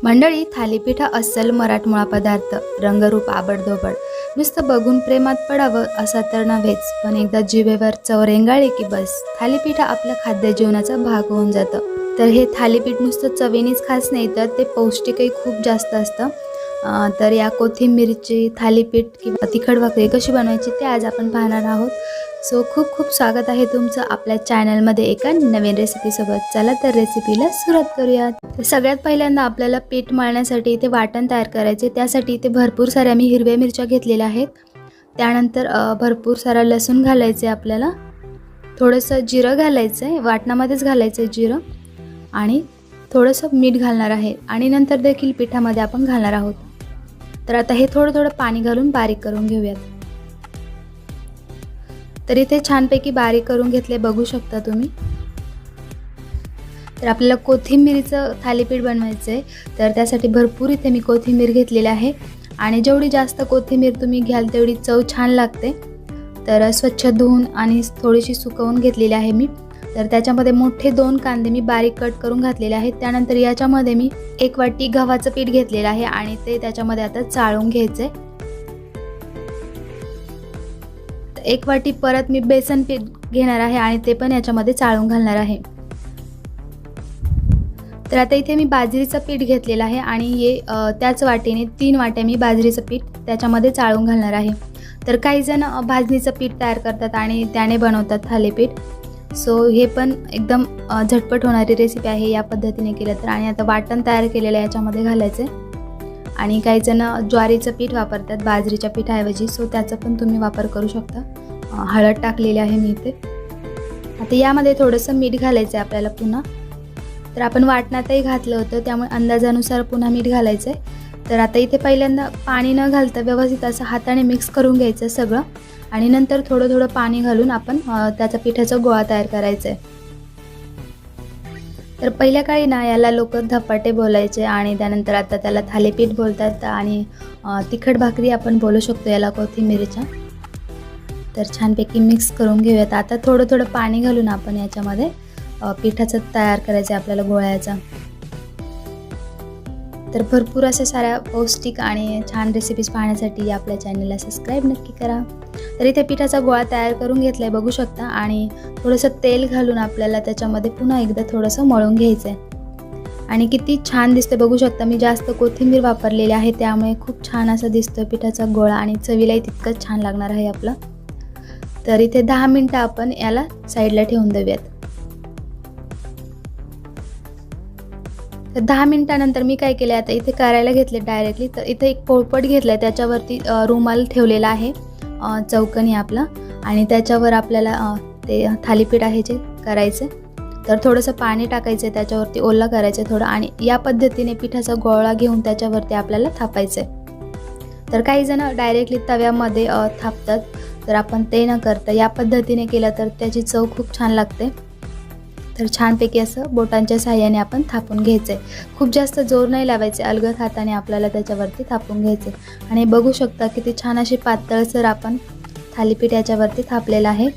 मंडळी, थालीपीठ हा अस्सल मराठमोळा पदार्थ, रंगरूप आबडधोबड. नुसतं बघून प्रेमात पडावं असा तर नव्हेच, पण एकदा जिभेवर चव रेंगाळली की बस थालीपीठ हा आपल्या खाद्य जीवनाचा भाग होऊन जातं. तर हे थालीपीठ नुसतं चवीनेच खास नाही तर ते पौष्टिकही खूप जास्त असतं. तर या कोथिंबीरची थालीपीठ किंवा तिखट भाकरी कशी बनवायची ते आज आपण पाहणार आहोत. सो खूप खूप स्वागत आहे तुमचं आपल्या चॅनलमध्ये एका नवीन रेसिपीसोबत. चला तर रेसिपीला सुरुवात करूयात. तर सगळ्यात पहिल्यांदा आपल्याला पीठ मळण्यासाठी इथे वाटण तयार करायचे. त्यासाठी इथे भरपूर साऱ्या मी हिरव्या मिरच्या घेतलेल्या आहेत. त्यानंतर भरपूर सारा लसूण घालायचे आपल्याला. थोडंसं जिरं घालायचं आहे, वाटणामध्येच घालायचं आहे जिरं. आणि थोडंसं मीठ घालणार आहे आणि नंतर देखील पिठामध्ये आपण घालणार आहोत. तर आता हे थोडं थोडं पाणी घालून बारीक करून घेऊयात. तर इथे छानपैकी बारीक करून घेतले, बघू शकता तुम्ही. तर आपल्याला कोथिंबीरीचं थालीपीठ बनवायचं आहे. तर त्यासाठी भरपूर इथे मी कोथिंबीर घेतलेली आहे आणि जेवढी जास्त कोथिंबीर तुम्ही घ्याल तेवढी चव छान लागते. तर स्वच्छ धुवून आणि थोडीशी सुकवून घेतलेली आहे मी. तर त्याच्यामध्ये मोठे 2 कांदे मी बारीक कट करून घातलेले आहेत. त्यानंतर याच्यामध्ये मी 1 वाटी गव्हाचं पीठ घेतलेलं आहे आणि ते त्याच्यामध्ये आता चाळून घ्यायचे. 1 वाटी परत मी बेसन पीठ घेणार आहे आणि ते पण याच्यामध्ये चाळून घालणार आहे. तर आता इथे मी बाजरीचं पीठ घेतलेलं आहे आणि हे त्याच वाटीने 3 वाट्या मी बाजरीचं पीठ त्याच्यामध्ये चाळून घालणार आहे. तर काही जण भाजणीचं पीठ तयार करतात आणि त्याने बनवतात थालीपीठ. सो हे पण एकदम झटपट होणारी रेसिपी आहे या पद्धतीने केलं तर. आणि आता वाटण तयार केलेलं याच्यामध्ये घालायचं आणि काही जण ज्वारीचं पीठ वापरतात बाजरीच्या पिठाऐवजी. सो त्याचा पण तुम्ही वापर करू शकता. हळद टाकलेली आहे मी इथे. आता यामध्ये थोडंसं मीठ घालायचं आहे आपल्याला पुन्हा. तर आपण वाटणातही घातलं होतं त्यामुळे अंदाजानुसार पुन्हा मीठ घालायचं आहे. तर आता इथे पहिल्यांदा पाणी न घालता व्यवस्थित असं हाताने मिक्स करून घ्यायचं सगळं आणि नंतर थोडं थोडं पाणी घालून आपण त्याचा पिठाचा गोळा तयार करायचा आहे. तर पहिल्या काळी ना याला लोक धपाटे बोलायचे आणि त्यानंतर आता त्याला थालीपीठ बोलतात आणि तिखट भाकरी आपण बोलू शकतो याला कोथिंबीरीच्या. तर छानपैकी मिक्स करून घेऊयात. आता थोडं थोडं पाणी घालून आपण याच्यामध्ये पिठाचं तयार करायचं आहे आपल्याला गोळ्याचा. तर भरपूर अशा साऱ्या पौष्टिक आणि छान रेसिपीज पाहण्यासाठी आपल्या चॅनलला सबस्क्राईब नक्की करा. तर इथे पिठाचा गोळा तयार करून घेतला आहे, बघू शकता. आणि थोडंसं तेल घालून आपल्याला त्याच्यामध्ये पुन्हा एकदा थोडंसं मळून घ्यायचं आहे. आणि किती छान दिसतं बघू शकता. मी जास्त कोथिंबीर वापरलेली आहे त्यामुळे खूप छान असं दिसतं पिठाचा गोळा आणि चवीलाही तितकंच छान लागणार आहे आपलं. तर इथे 10 मिनटं आपण याला साईडला ठेवून देऊयात. तर 10 मिनटानंतर मी काय केलं, आता इथे करायला घेतले डायरेक्टली. तर इथे एक पोळपट घेतला आहे, त्याच्यावरती रुमाल ठेवलेला आहे चौकनी आपला. आणि त्याच्यावर आपल्याला ते थालीपीठ आहे जे करायचं. तर थोडंसं पाणी टाकायचं आहे, त्याच्यावरती ओला करायचं थोडं आणि या पद्धतीने पिठाचा गोळा घेऊन त्याच्यावरती आपल्याला थापायचं आहे. तर काही जण डायरेक्टली तव्यामध्ये थापतात. तर आपण ते न करता या पद्धतीने केलं तर त्याची चव खूप छान लागते. तर छानपैकी असं बोटांच्या साहाय्याने आपण थापून घ्यायचं आहे. खूप जास्त जोर नाही लावायचे, अलगद हाताने आपल्याला त्याच्यावरती थापून घ्यायचे. आणि बघू शकता किती छान अशी पातळसर आपण थालीपीठ याच्यावरती थापलेलं आहे.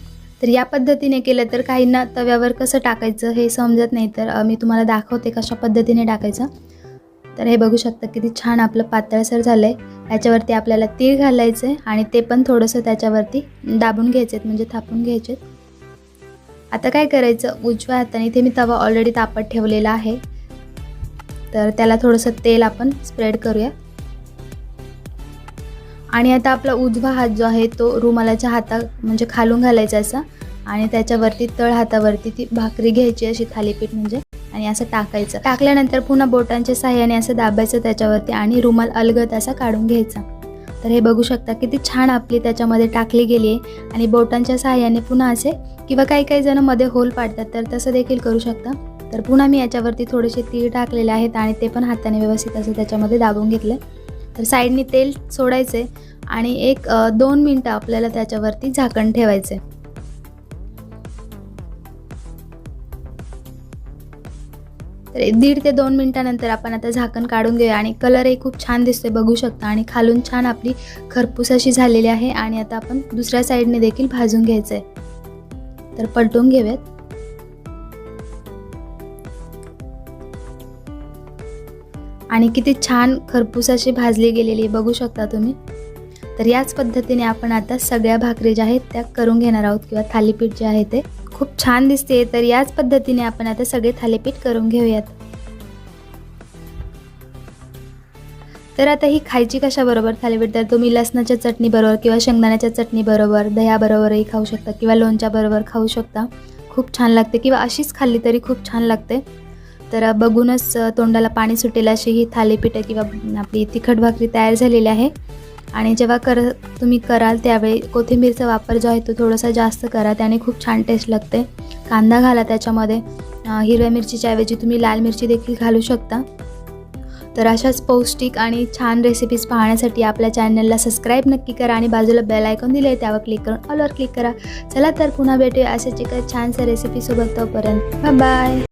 तर या पद्धतीने केलं तर काहींना तव्यावर कसं टाकायचं हे समजत नाही, तर मी तुम्हाला दाखवते कशा पद्धतीने टाकायचं. तर हे बघू शकता किती छान आपलं पातळसर झालं आहे. याच्यावरती आपल्याला तीळ घालायचं आहे आणि ते पण थोडंसं त्याच्यावरती दाबून घ्यायचे म्हणजे थापून घ्यायचे. आता काय करायचं, उजव्या हाताने इथे मी तवा ऑलरेडी तापत ठेवलेला आहे. तर त्याला थोडंसं तेल आपण स्प्रेड करूया. आणि आता आपला उजवा हात जो आहे तो रुमालाच्या म्हणजे खालून घालायचा असा आणि त्याच्यावरती तळ हातावरती ती भाकरी घ्यायची अशी थालीपीठ म्हणजे आणि असं टाकायचं. टाकल्यानंतर पुन्हा बोटांच्या साहाय्याने असं दाबायचं त्याच्यावरती आणि रुमाल अलगद असा काढून घ्यायचा. तर हे बघू शकता किती छान आपली त्याच्यामध्ये टाकली गेली आहे. आणि बोटांच्या साहाय्याने पुन्हा असे किंवा काही जण मध्ये होल पाडतात तर तसं देखील करू शकता. तर पुन्हा मी याच्यावरती थोडेसे तीळ टाकलेले आहेत आणि ते पण हाताने व्यवस्थित असं त्याच्यामध्ये दाबून घेतलं. तर साईडनी तेल सोडायचे आणि 1-2 मिनटं आपल्याला त्याच्यावरती झाकण ठेवायचे. तर 1.5 ते 2 मिनटानंतर आपण आता झाकण काढून घेऊया. आणि कलरही खूप छान दिसतोय बघू शकता आणि खालून छान आपली खरपूस अशी झालेली आहे. आणि आता आपण दुसऱ्या साईडने देखील भाजून घ्यायचं आहे. तर पलटून घेऊयात. आणि किती छान खरपूस अशी भाजली गेलेली बघू शकता तुम्ही. तर याच पद्धतीने आपण आता सगळ्या भाकरी ज्या आहेत त्या करून घेणार आहोत किंवा थालीपीठ जे आहे ते खूप छान दिसते. तर याच पद्धतीने आपण आता सगळे थालीपीठ करून घेऊयात. तर आता ही खायची कशाबरोबर थालीपीठ, तर तुम्ही लसणाच्या चटणीबरोबर किंवा शेंगदाण्याच्या चटणीबरोबर, दह्याबरोबरही खाऊ शकता किंवा लोणच्याबरोबर खाऊ शकता. खूप छान लागते किंवा अशीच खाल्ली तरी खूप छान लागते. तर बघूनच तोंडाला पाणी सुटेल अशी ही थालीपीठ किंवा आपली तिखट भाकरी तयार झालेली आहे. आणि जेव्हा तुम्ही कराल त्यावेळी कोथिंबीरचा वापर जो आहे तो थोडासा जास्त करा, त्याने खूप छान टेस्ट लागते. कांदा घाला त्याच्यामध्ये, हिरव्या मिरचीच्या ऐवजी तुम्ही लाल मिरची देखील घालू शकता. तर अशाच पौष्टिक आणि छान रेसिपीज पाहण्यासाठी आपल्या चॅनलला सबस्क्राईब नक्की करा आणि बाजूला बेल आयकॉन दिले आहे त्यावर क्लिक करून ऑलवर क्लिक करा. चला तर पुन्हा भेटूया अशाच एका छानशा रेसिपीसोबत. तोपर्यंत बाय बाय.